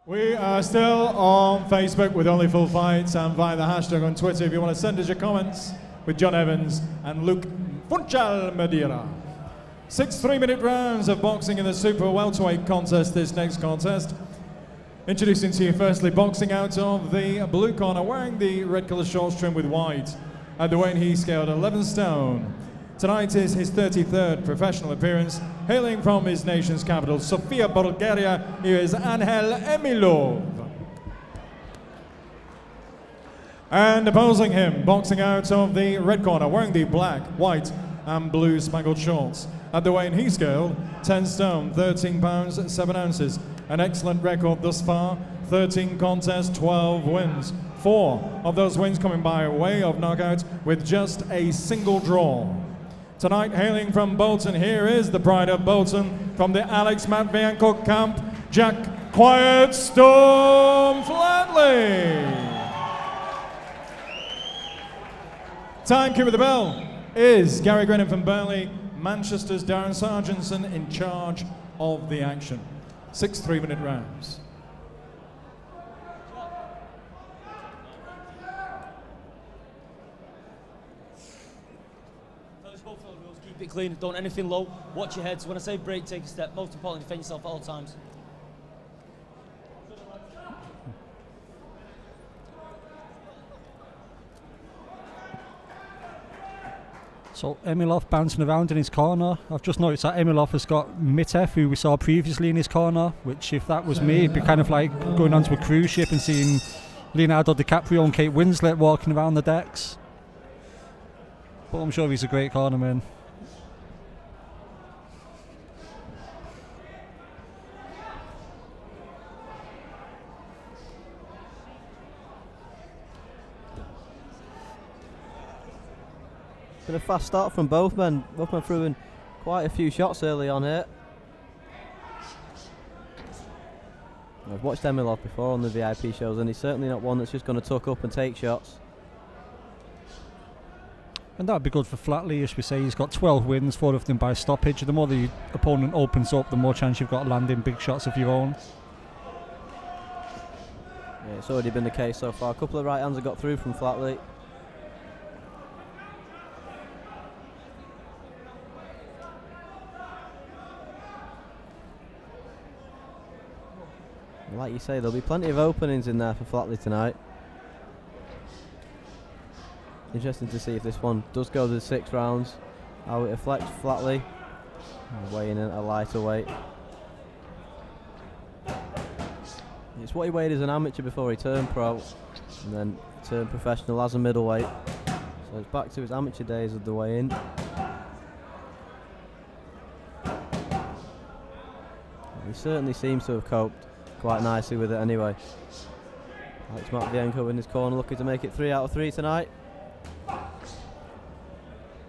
We are still on Facebook with Only Full Fights and via the hashtag on Twitter if you want to send us your comments with John Evans and Luke Funchal Madeira. 6 3-minute rounds of boxing in the super welterweight contest, this next contest. Introducing to you firstly, boxing out of the blue corner, wearing the red colour shorts trimmed with white. At the weight he scaled 11 stone. Tonight is his 33rd professional appearance. Hailing from his nation's capital, Sofia, Bulgaria, here is Angel Emilov. And opposing him, boxing out of the red corner, wearing the black, white and blue spangled shorts. At the weight he scaled 10 stone, 13 pounds, 7 ounces. An excellent record thus far, 13 contests, 12 wins. 4 of those wins coming by way of knockout with just a single draw. Tonight, hailing from Bolton, here is the pride of Bolton from the Alex Matvienko camp, Jack Quiet Storm Flatley. Timekeeper of the bell is Gary Grennan from Burnley, Manchester's Darren Sargentson in charge of the action. 6 3-minute rounds. Keep it clean, don't anything low, watch your heads. When I say break, take a step. Most importantly, defend yourself at all times. So Emilov bouncing around in his corner. I've just noticed that Emilov has got Mitev, who we saw previously in his corner, which if that was me, it'd be kind of like going onto a cruise ship and seeing Leonardo DiCaprio and Kate Winslet walking around the decks. But I'm sure he's a great cornerman. Been a fast start from both men. Both men threw in quite a few shots early on here. I've watched Emilov before on the VIP shows, and he's certainly not one that's just going to tuck up and take shots. And that'd be good for Flatley, as we say. He's got 12 wins, 4 of them by stoppage. The more the opponent opens up, the more chance you've got of landing big shots of your own. Yeah, it's already been the case so far. A couple of right hands have got through from Flatley. Like you say, there'll be plenty of openings in there for Flatley tonight. Interesting to see if this one does go to 6 rounds, how it affects Flatley. Weighing in at a lighter weight. It's what he weighed as an amateur before he turned pro, and then turned professional as a middleweight. So it's back to his amateur days of the weigh-in. He certainly seems to have coped quite nicely with it anyway. Alex Matvienko in his corner, looking to make it 3 out of 3 tonight.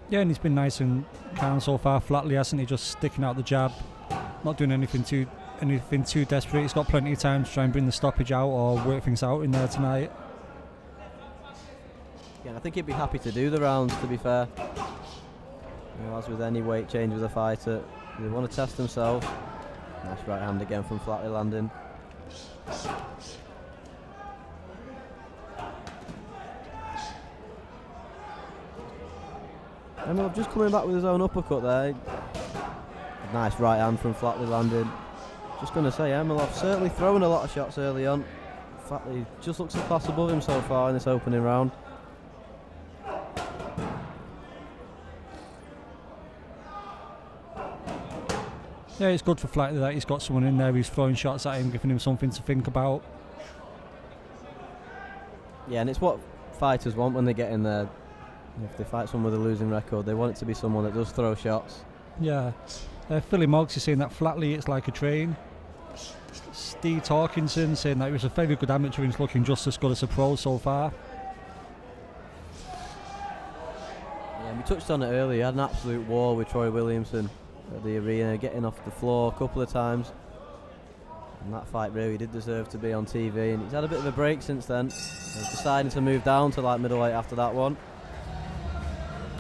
Yeah, and he's been nice and calm so far. Flatley, hasn't he? Just sticking out the jab, not doing anything too desperate. He's got plenty of time to try and bring the stoppage out or work things out in there tonight. Yeah, I think he'd be happy to do the rounds, to be fair. You know, as with any weight change with a fighter, they want to test themselves. Nice right hand again from Flatley landing. Emilov just coming back with his own uppercut there. A nice right hand from Flatley landing. Just going to say, Emilov certainly throwing a lot of shots early on. Flatley just looks a class above him so far in this opening round. Yeah, it's good for Flatley that he's got someone in there who's throwing shots at him, giving him something to think about. Yeah, and it's what fighters want when they get in there. If they fight someone with a losing record, they want it to be someone that does throw shots. Yeah. Philly Moggs is saying that Flatley it's like a train. Steve Torkinson saying that he was a very good amateur and he's looking just as good as a pro so far. Yeah, we touched on it earlier. He had an absolute war with Troy Williamson at the arena, getting off the floor a couple of times. And that fight really did deserve to be on TV, and he's had a bit of a break since then. He's deciding to move down to light middleweight after that one.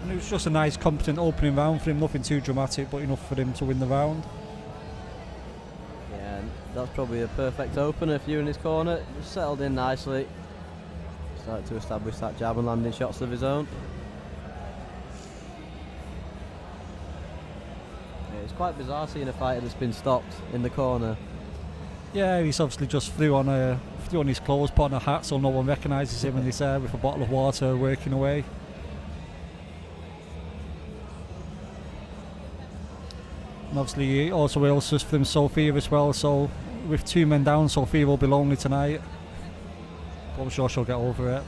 And it was just a nice, competent opening round for him, nothing too dramatic, but enough for him to win the round. Yeah, and That's probably a perfect opener if you're in his corner. Just settled in nicely. Started to establish that jab and landing shots of his own. Yeah, it's quite bizarre seeing a fighter that's been stopped in the corner. Yeah, he's obviously just threw on his clothes, put on a hat so no one recognises him, and he's there with a bottle of water working away. And obviously he also wills just from Sophia as well, so with 2 men down, Sophia will be lonely tonight. But I'm sure she'll get over it.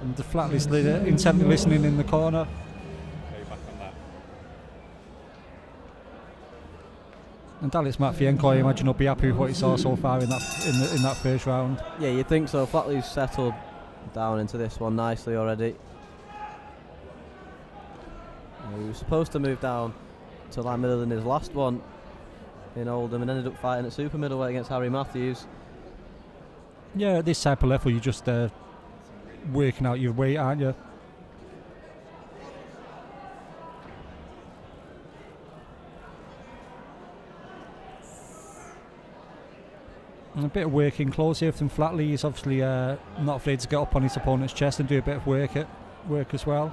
And the Flatley's intently listening in the corner. And Alex Matvienko, I imagine, will be happy with what he saw so far in that first round. Yeah, you'd think so. Flatley's settled down into this one nicely already. He was supposed to move down to light middle in his last one in Oldham and ended up fighting at super middleweight against Harry Matthews. Yeah, at this type of level, you're just working out your weight, aren't you? And a bit of working close here from Flatley. He's obviously not afraid to get up on his opponent's chest and do a bit of work as well.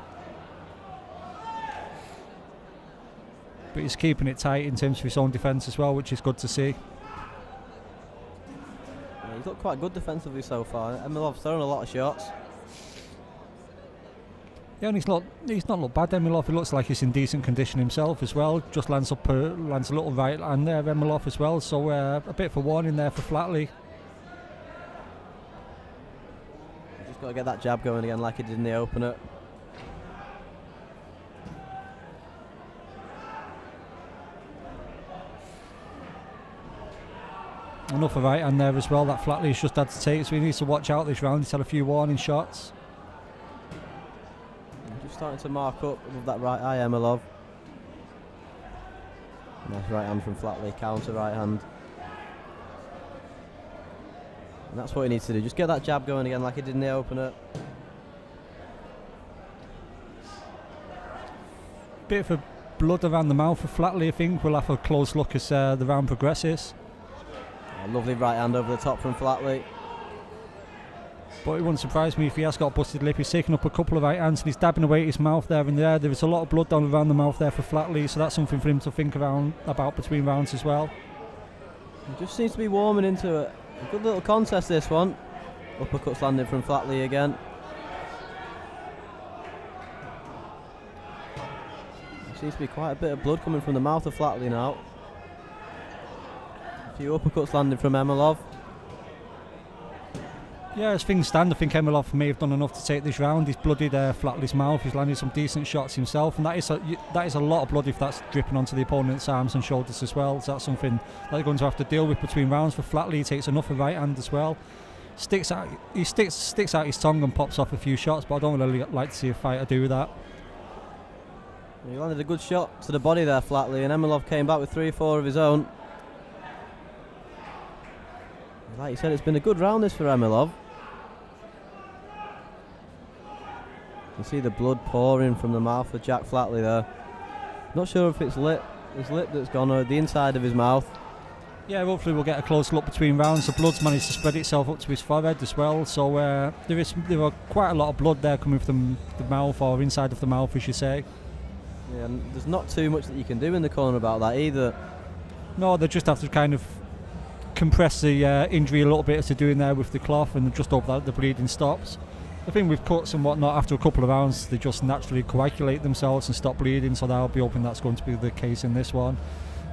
But he's keeping it tight in terms of his own defence as well, which is good to see. Yeah, he's looked quite good defensively so far. Emilov's thrown a lot of shots. Yeah, and he's not looked bad, Emilov. He looks like he's in decent condition himself as well. Just lands a little right hand there, Emilov as well. So a bit of a warning there for Flatley. Just got to get that jab going again like he did in the opener. Enough of right hand there as well that Flatley's just had to take, so he needs to watch out this round. He's had a few warning shots. Just starting to mark up with that right eye, Emilov. Nice right hand from Flatley, counter right hand. And that's what he needs to do, just get that jab going again like he did in the opener. Bit of a blood around the mouth for Flatley, I think. We'll have a close look as the round progresses. Lovely right hand over the top from Flatley. But it wouldn't surprise me if he has got a busted lip. He's taken up a couple of right hands and he's dabbing away at his mouth there and there. There is a lot of blood down around the mouth there for Flatley, so that's something for him to think about between rounds as well. He just seems to be warming into it. A good little contest this one. Uppercuts landing from Flatley again. There seems to be quite a bit of blood coming from the mouth of Flatley now. A few uppercuts landing from Emilov. Yeah, as things stand, I think Emilov may have done enough to take this round. He's bloodied Flatley's mouth. He's landed some decent shots himself, and that is a lot of blood if that's dripping onto the opponent's arms and shoulders as well. So that's something that they're going to have to deal with between rounds. For Flatley, he takes enough of right hand as well. Sticks out his tongue and pops off a few shots, but I don't really like to see a fighter do that. He landed a good shot to the body there, Flatley, and Emilov came back with 3 or 4 of his own. Like you said, it's been a good round this for Emilov. You can see the blood pouring from the mouth of Jack Flatley there. Not sure if it's his lip that's gone or the inside of his mouth. Yeah, hopefully we'll get a close look between rounds. The blood's managed to spread itself up to his forehead as well, so there are quite a lot of blood there coming from the mouth, or inside of the mouth, as you say. Yeah, and there's not too much that you can do in the corner about that either. No, they just have to kind of compress the injury a little bit as they're doing there with the cloth, and just hope that the bleeding stops. I think with cuts and whatnot, after a couple of rounds they just naturally coagulate themselves and stop bleeding, so I'll be hoping that's going to be the case in this one.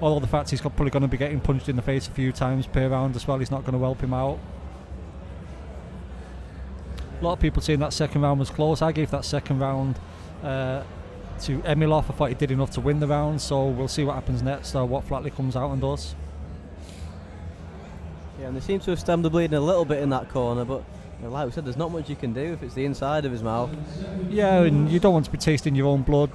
Although the fact he's probably going to be getting punched in the face a few times per round as well, he's not going to help him out. A lot of people saying that second round was close. I gave that second round to Emilov. I thought he did enough to win the round, so we'll see what happens next, or what Flatley comes out and does. Yeah, and they seem to have stemmed the bleeding a little bit in that corner, but like we said, there's not much you can do if it's the inside of his mouth. Yeah, and you don't want to be tasting your own blood.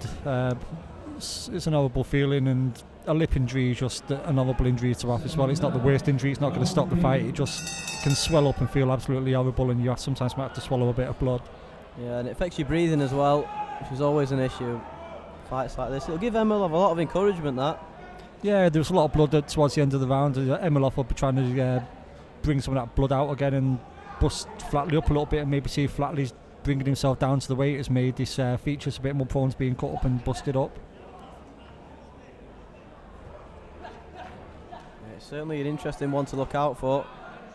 It's an horrible feeling, and a lip injury is just an horrible injury to have as well. It's not the worst injury, it's not going to stop the fight, it just can swell up and feel absolutely horrible, and you sometimes might have to swallow a bit of blood. Yeah, and it affects your breathing as well, which is always an issue. Fights like this, it'll give Emilov a lot of encouragement, that. Yeah, there was a lot of blood towards the end of the round. Emilov will be trying to bring some of that blood out again and bust Flatley up a little bit, and maybe see if Flatley's bringing himself down to the weight has made this features a bit more prone to being cut up and busted up. Yeah, it's certainly an interesting one to look out for.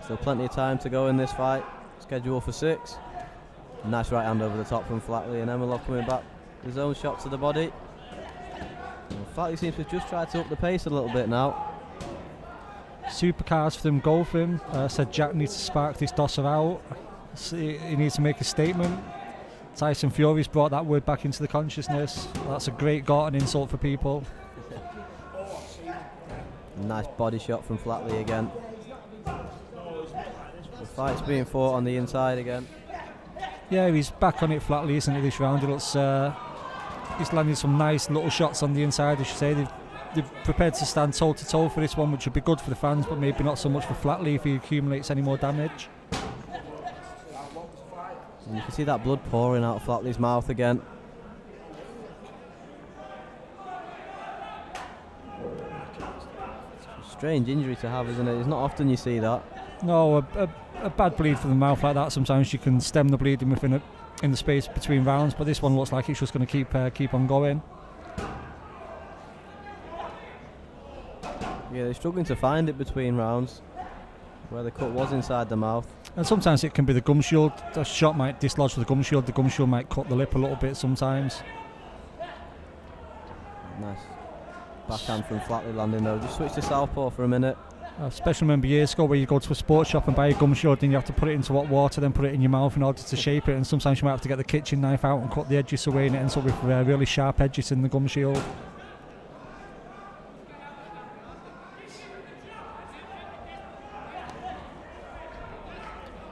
Still plenty of time to go in this fight. Scheduled for 6. Nice right hand over the top from Flatley, and Emilov coming back with his own shot to the body. Well, Flatley seems to have just tried to up the pace a little bit now. Supercars for them, go for him. Said Jack needs to spark this dosser out. He needs to make a statement. Tyson Fury's brought that word back into the consciousness. That's a great Gorton insult for people. Nice body shot from Flatley again. The fight's being fought on the inside again. Yeah, he's back on it Flatley, isn't he, this round? He looks, he's landing some nice little shots on the inside, I should say. They've prepared to stand toe-to-toe for this one, which would be good for the fans, but maybe not so much for Flatley if he accumulates any more damage. And you can see that blood pouring out of Flatley's mouth again. It's a strange injury to have, isn't it? It's not often you see that. No, a bad bleed from the mouth like that, sometimes you can stem the bleeding within in the space between rounds, but this one looks like it's just going to keep on going. Yeah, they're struggling to find it between rounds, where the cut was inside the mouth. And sometimes it can be the gum shield. The shot might dislodge the gum shield might cut the lip a little bit sometimes. Nice backhand from Flatley landing though. Just switch to southpaw for a minute. I especially remember years ago where you go to a sports shop and buy a gum shield and you have to put it into hot water, then put it in your mouth in order to shape it, and sometimes you might have to get the kitchen knife out and cut the edges away, and it ends up with really sharp edges in the gum shield.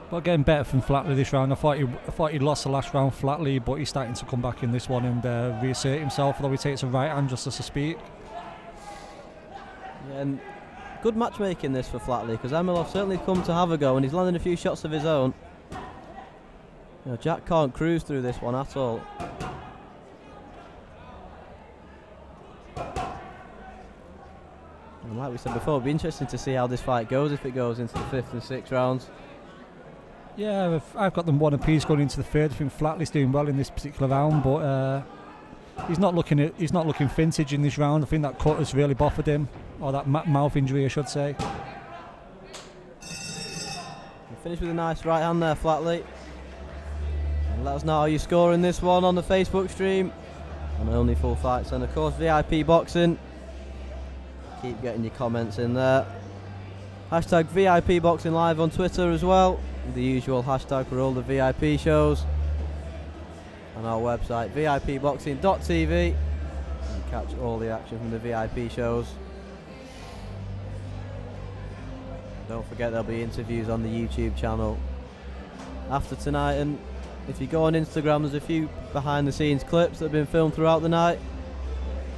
But getting better from Flatley this round. I thought he lost the last round Flatley, but he's starting to come back in this one and reassert himself, although he takes a right hand just as I speak. Yeah, and good matchmaking this for Flatley, because Emilov certainly come to have a go and he's landing a few shots of his own. You know, Jack can't cruise through this one at all. And like we said before, it'll be interesting to see how this fight goes if it goes into the 5th and 6th rounds. Yeah, I've got them one apiece going into the 3rd. I think Flatley's doing well in this particular round, but he's not looking vintage in this round. I think that cut has really buffered him, or that mouth injury, I should say. Finish with a nice right hand there, Flatley. And let us know how you score in this one on the Facebook stream, on Only Full Fights, and of course VIP Boxing. Keep getting your comments in there. Hashtag VIP Boxing Live on Twitter as well. The usual hashtag for all the VIP shows. On our website vipboxing.tv. You can catch all the action from the VIP shows. Don't forget there'll be interviews on the YouTube channel after tonight, and if you go on Instagram there's a few behind the scenes clips that have been filmed throughout the night.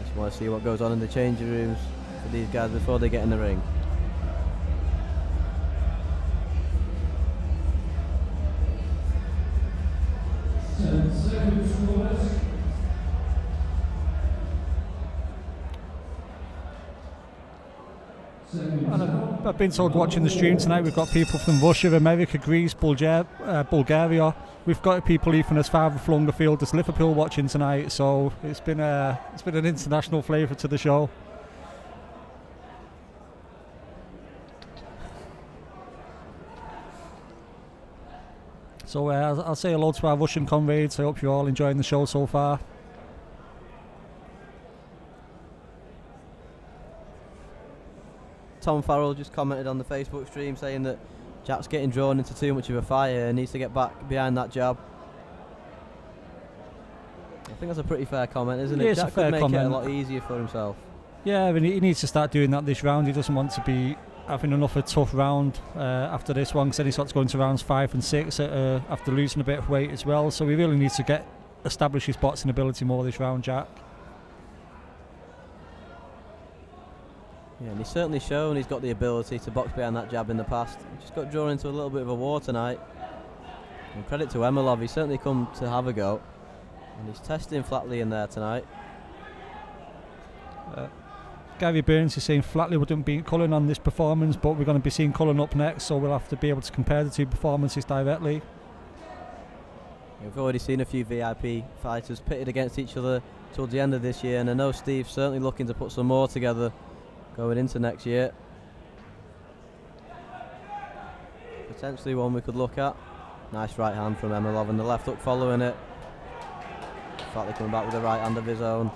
Just want to see what goes on in the changing rooms for these guys before they get in the ring. And I've been told watching the stream tonight we've got people from Russia, America, Greece, Bulgaria. We've got people even as far flung afield as Liverpool watching tonight, so it's been an international flavour to the show. So I'll say hello to our Russian comrades. I hope you're all enjoying the show so far. Tom Farrell just commented on the Facebook stream saying that Jack's getting drawn into too much of a fire and needs to get back behind that jab. I think that's a pretty fair comment, isn't it? Jack could make it a lot easier for himself. Yeah, I mean, he needs to start doing that this round. He doesn't want to be having another tough round after this one, because then he's got to go into rounds 5 and 6 after losing a bit of weight as well. So he really needs to establish his boxing ability more this round, Jack. Yeah, and he's certainly shown he's got the ability to box behind that jab in the past. He just got drawn into a little bit of a war tonight. And credit to Emilov, he's certainly come to have a go. And he's testing Flatley in there tonight. Gary Burns is saying Flatley wouldn't beat Cullen on this performance, but we're going to be seeing Cullen up next, so we'll have to be able to compare the two performances directly. We've already seen a few VIP fighters pitted against each other towards the end of this year, and I know Steve's certainly looking to put some more together going into next year. Potentially one we could look at. Nice right hand from Emilov and the left hook following it. Flatley coming back with a right hand of his own.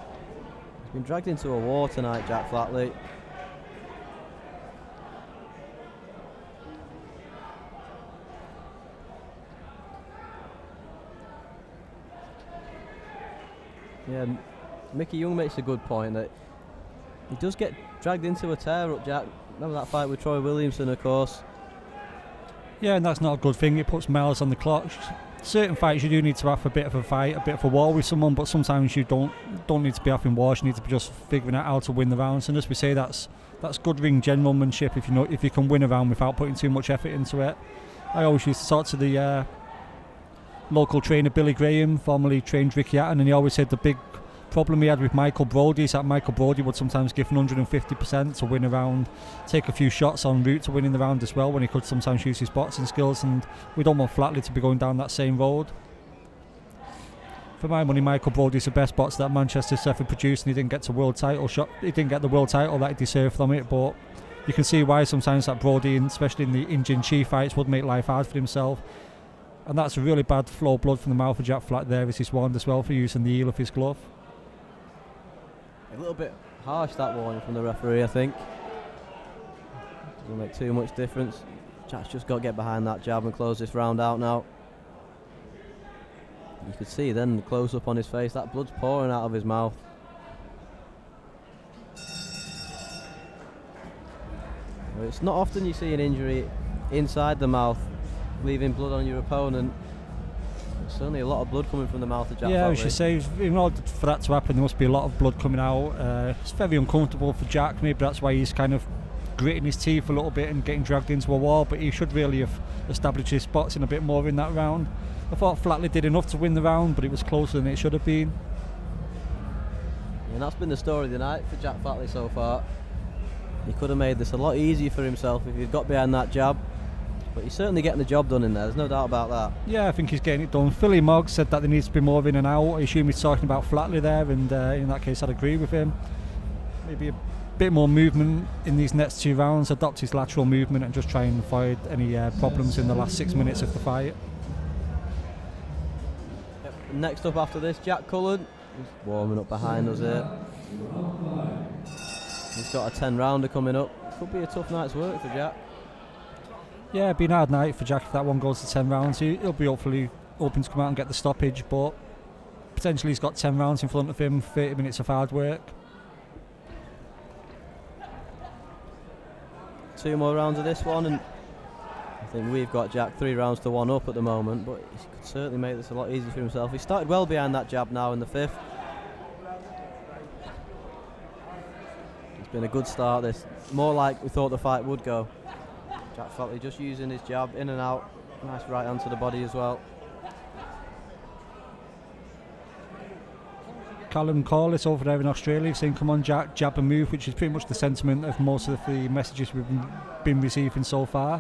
He's been dragged into a war tonight, Jack Flatley. Yeah, Mickey Young makes a good point that he does get dragged into a tear-up, Jack. Remember that fight with Troy Williamson, of course. Yeah, and that's not a good thing. It puts miles on the clock. Certain fights you do need to have a bit of a fight, a bit of a war with someone, but sometimes you don't need to be having wars. You need to be just figuring out how to win the rounds. And as we say, that's good ring gentlemanship. If you can win a round without putting too much effort into it. I always used to talk to the local trainer Billy Graham, formerly trained Ricky Hatton, and he always said the big problem he had with Michael Brody is that Michael Brody would sometimes give 150% to win a round, take a few shots en route to winning the round as well, when he could sometimes use his boxing skills, and we don't want Flatley to be going down that same road. For my money, Michael Brody's the best boxer that Manchester's ever produced, and he didn't get the world title that he deserved from it, but you can see why sometimes that Brody, especially in the Indian Chief fights, would make life hard for himself. And that's a really bad flow of blood from the mouth of Jack Flatley there as he's warned as well for using the heel of his glove. A little bit harsh, that warning from the referee, I think. Doesn't make too much difference. Jack's just got to get behind that jab and close this round out now. You could see then the close up on his face, that blood's pouring out of his mouth. Well, it's not often you see an injury inside the mouth leaving blood on your opponent. There's certainly a lot of blood coming from the mouth of Jack Flatley. Yeah, I should say, in order for that to happen, there must be a lot of blood coming out. It's very uncomfortable for Jack. Maybe that's why he's kind of gritting his teeth a little bit and getting dragged into a wall, but he should really have established his boxing a bit more in that round. I thought Flatley did enough to win the round, but it was closer than it should have been. And that's been the story of the night for Jack Flatley so far. He could have made this a lot easier for himself if he'd got behind that jab. But he's certainly getting the job done in there, there's no doubt about that. Yeah, I think he's getting it done. Philly Mogg said that there needs to be more in and out. I assume he's talking about Flatley there, and in that case I'd agree with him. Maybe a bit more movement in these next two rounds, adopt his lateral movement and just try and avoid any problems in the last 6 minutes of the fight. Yep. Next up after this, Jack Cullen. He's warming up behind us here. He's got a 10-rounder coming up. Could be a tough night's work for Jack. Yeah, it'd be an hard night for Jack if that one goes to 10 rounds. He'll be hopefully hoping to come out and get the stoppage, but potentially he's got 10 rounds in front of him, 30 minutes of hard work. 2 more rounds of this one, and I think we've got Jack 3 rounds to 1 up at the moment, but he could certainly make this a lot easier for himself. He started well behind that jab now in the 5th. It's been a good start, this. More like we thought the fight would go. Jack Flatley just using his jab in and out. Nice right hand to the body as well. Callum Corliss over there in Australia saying, come on Jack, jab and move, which is pretty much the sentiment of most of the messages we've been receiving so far.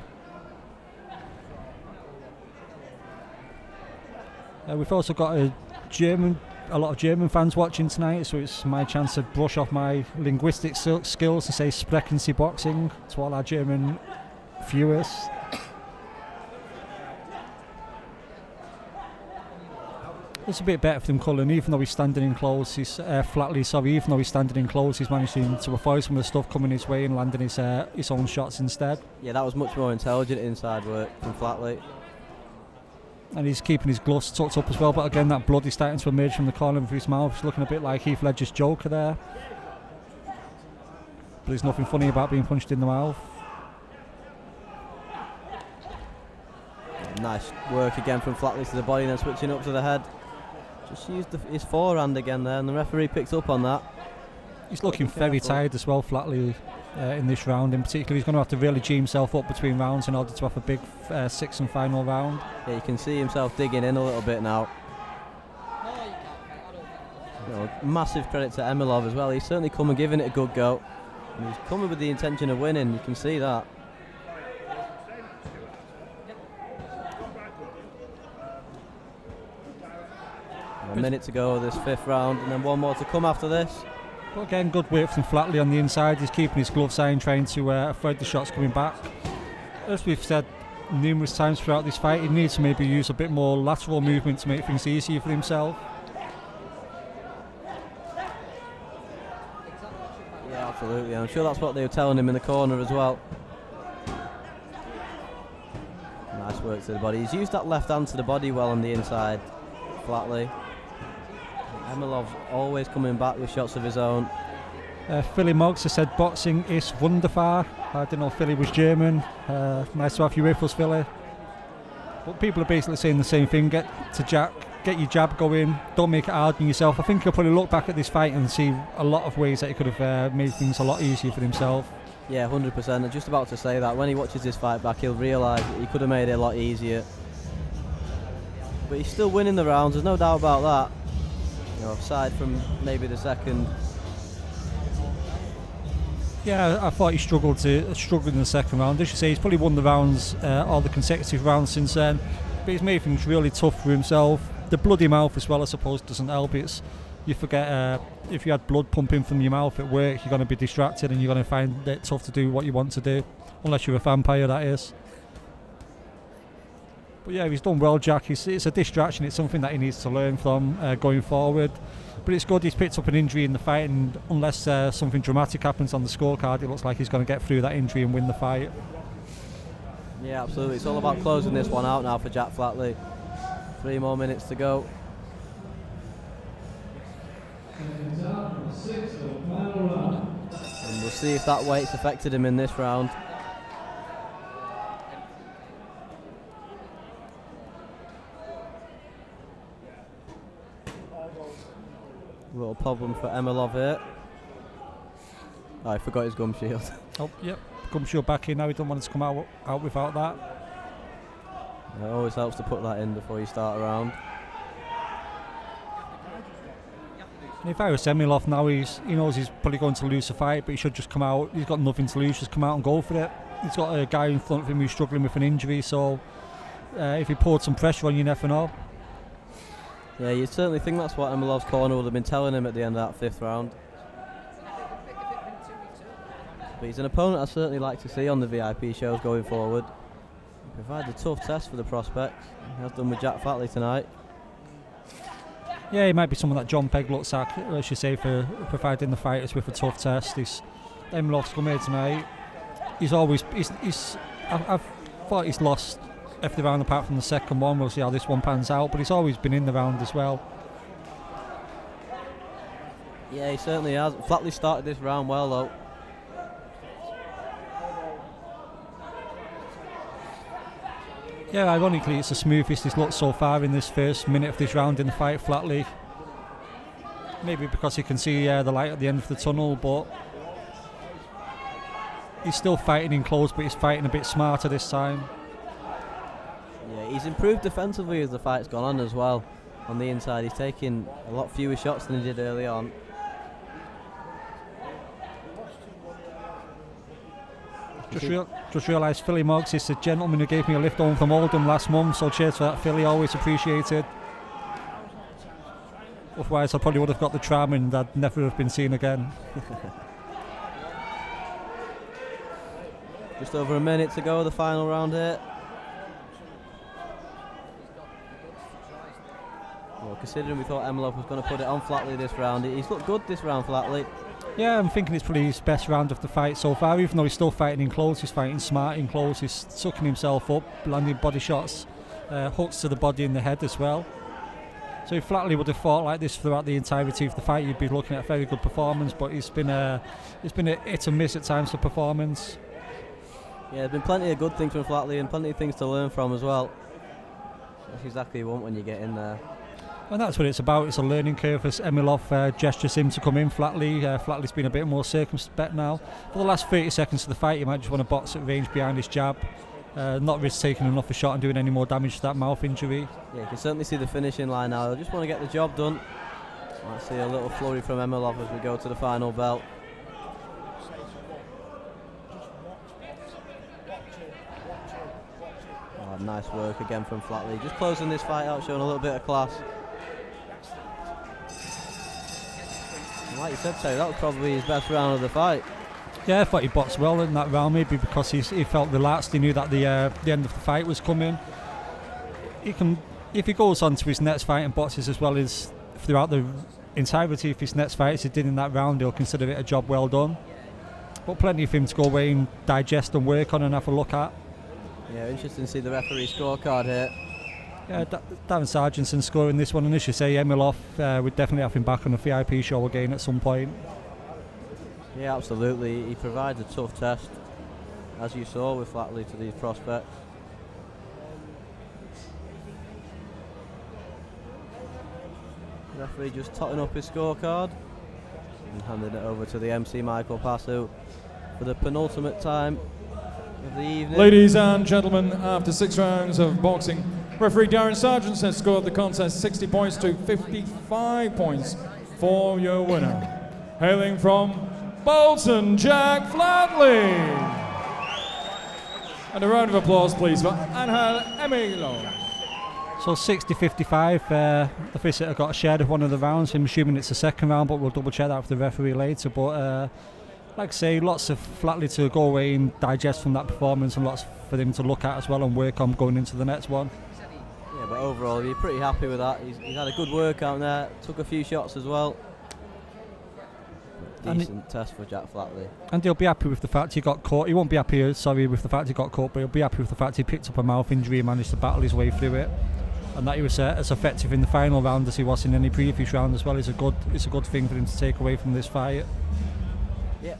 We've also got a lot of German fans watching tonight, so it's my chance to brush off my linguistic skills and say Sprechen Sie Boxing to all our German viewers. It's a bit better for them, Cullen, even though he's standing in close. Even though he's standing in close, he's managing to avoid some of the stuff coming his way and landing his own shots instead. Yeah, that was much more intelligent inside work from Flatley. And he's keeping his gloves tucked up as well, but again that blood is starting to emerge from the corner of his mouth. He's looking a bit like Heath Ledger's Joker there. But there's nothing funny about being punched in the mouth. Nice work again from Flatley to the body and then switching up to the head. Just used his forehand again there, and the referee picked up on that. He's looking very tired as well, Flatley, in this round in particular. He's going to have to really G himself up between rounds in order to have a big 6th and final round. Yeah, you can see himself digging in a little bit now. Massive credit to Emilov as well. He's certainly come and given it a good go. And he's coming with the intention of winning, you can see that. A minute to go this 5th round, and then one more to come after this. But again, good work from Flatley on the inside. He's keeping his gloves high and trying to avoid the shots coming back. As we've said numerous times throughout this fight, he needs to maybe use a bit more lateral movement to make things easier for himself. Yeah, absolutely. I'm sure that's what they were telling him in the corner as well. Nice work to the body. He's used that left hand to the body well on the inside, Flatley. Emilov's always coming back with shots of his own. Philly Moggs has said boxing is wunderbar. I didn't know Philly was German. Nice to have you with us, Philly. But people are basically saying the same thing. Get your jab going. Don't make it hard on yourself. I think he'll probably look back at this fight and see a lot of ways that he could have made things a lot easier for himself. Yeah, 100%. I'm just about to say that. When he watches this fight back, he'll realise that he could have made it a lot easier. But he's still winning the rounds, there's no doubt about that. You know, aside from maybe the second. Yeah, I thought he struggled in the second round. As you say, he's probably won the rounds, all the consecutive rounds since then. But he's made things really tough for himself. The bloody mouth as well, I suppose, doesn't help. You forget if you had blood pumping from your mouth at work, you're going to be distracted and you're going to find it tough to do what you want to do, unless you're a vampire, that is. But yeah, he's done well, Jack. It's a distraction. It's something that he needs to learn from going forward. But it's good he's picked up an injury in the fight, and unless something dramatic happens on the scorecard, it looks like he's going to get through that injury and win the fight. Yeah, absolutely. It's all about closing this one out now for Jack Flatley. 3 more minutes to go. And we'll see if that weight's affected him in this round. Little problem for Emilov here. Oh, I forgot his gum shield. Oh, yep. Gum shield back in now. He don't want it to come out without that. It always helps to put that in before you start a round. And if I was Emilov now, he knows he's probably going to lose the fight, but he should just come out. He's got nothing to lose, just come out and go for it. He's got a guy in front of him who's struggling with an injury, so if he poured some pressure on, you never know. Yeah, you'd certainly think that's what Emilov's corner would have been telling him at the end of that 5th round. But he's an opponent I certainly like to see on the VIP shows going forward. He provides a tough test for the prospects. He has done with Jack Flatley tonight. Yeah, he might be someone that John Pegg looks at, let's just say, for providing the fighters with a tough test. Emilov's come here tonight. I've thought he's lost every round apart from the second one. We'll see how this one pans out, but he's always been in the round as well. Yeah, he certainly has. Flatley started this round well though. Yeah, ironically it's the smoothest he's looked so far in this first minute of this round in the fight, Flatley. Maybe because he can see the light at the end of the tunnel, but he's still fighting in close, but he's fighting a bit smarter this time. Yeah, he's improved defensively as the fight's gone on as well. On the inside, he's taking a lot fewer shots than he did early on. Just realised Philly Moggs is the gentleman who gave me a lift home from Bolton last month, so cheers for that, Philly, always appreciated. Otherwise I probably would have got the tram and I'd never have been seen again. Just over a minute to go, the final round here. Well, considering we thought Emilov was going to put it on Flatley this round, he's looked good this round, Flatley. Yeah, I'm thinking it's probably his best round of the fight so far, even though he's still fighting in close. He's fighting smart in close, he's sucking himself up, landing body shots, hooks to the body and the head as well. So if Flatley would have fought like this throughout the entirety of the fight, you'd be looking at a very good performance, but it's been a hit and miss at times for performance. Yeah, there's been plenty of good things from Flatley and plenty of things to learn from as well. That's exactly what you want when you get in there. And that's what it's about. It's a learning curve as Emilov gestures him to come in. Flatley's been a bit more circumspect now. For the last 30 seconds of the fight, he might just want to box at range behind his jab, not risk taking enough a shot and doing any more damage to that mouth injury. Yeah, you can certainly see the finishing line now. They just want to get the job done. Might see a little flurry from Emilov as we go to the final bell. Oh, nice work again from Flatley. Just closing this fight out, showing a little bit of class. And like you said, Terry, that was probably his best round of the fight. Yeah, I thought he boxed well in that round, maybe because he felt relaxed. He knew that the end of the fight was coming. If he goes on to his next fight and boxes as well as throughout the entirety of his next fight as he did in that round, he'll consider it a job well done. But plenty for him to go away and digest and work on and have a look at. Yeah, interesting to see the referee scorecard here. Yeah, Darren Sargentson scoring this one, and as you say, Emilov, we'd definitely have him back on the VIP show again at some point. Yeah, absolutely. He provides a tough test, as you saw with Flatley, to these prospects. The referee just totting up his scorecard and handing it over to the MC Michael Passu for the penultimate time of the evening. Ladies and gentlemen, after 6 rounds of boxing, referee Darren Sargent has scored the contest 60 points to 55 points for your winner. Hailing from Bolton, Jack Flatley. And a round of applause, please, for Angel Emilov. So 60-55, the visitor got a share of one of the rounds. I'm assuming it's the second round, but we'll double check that with the referee later. But like I say, lots of Flatley to go away and digest from that performance, and lots for him to look at as well and work on going into the next one. Yeah, but overall, you're pretty happy with that. He's had a good workout there, took a few shots as well. Decent test for Jack Flatley. And he'll be happy with the fact he got caught. He won't be happy, with the fact he got caught, but he'll be happy with the fact he picked up a mouth injury and managed to battle his way through it. And that he was as effective in the final round as he was in any previous round as well. It's a good thing for him to take away from this fight. Yeah.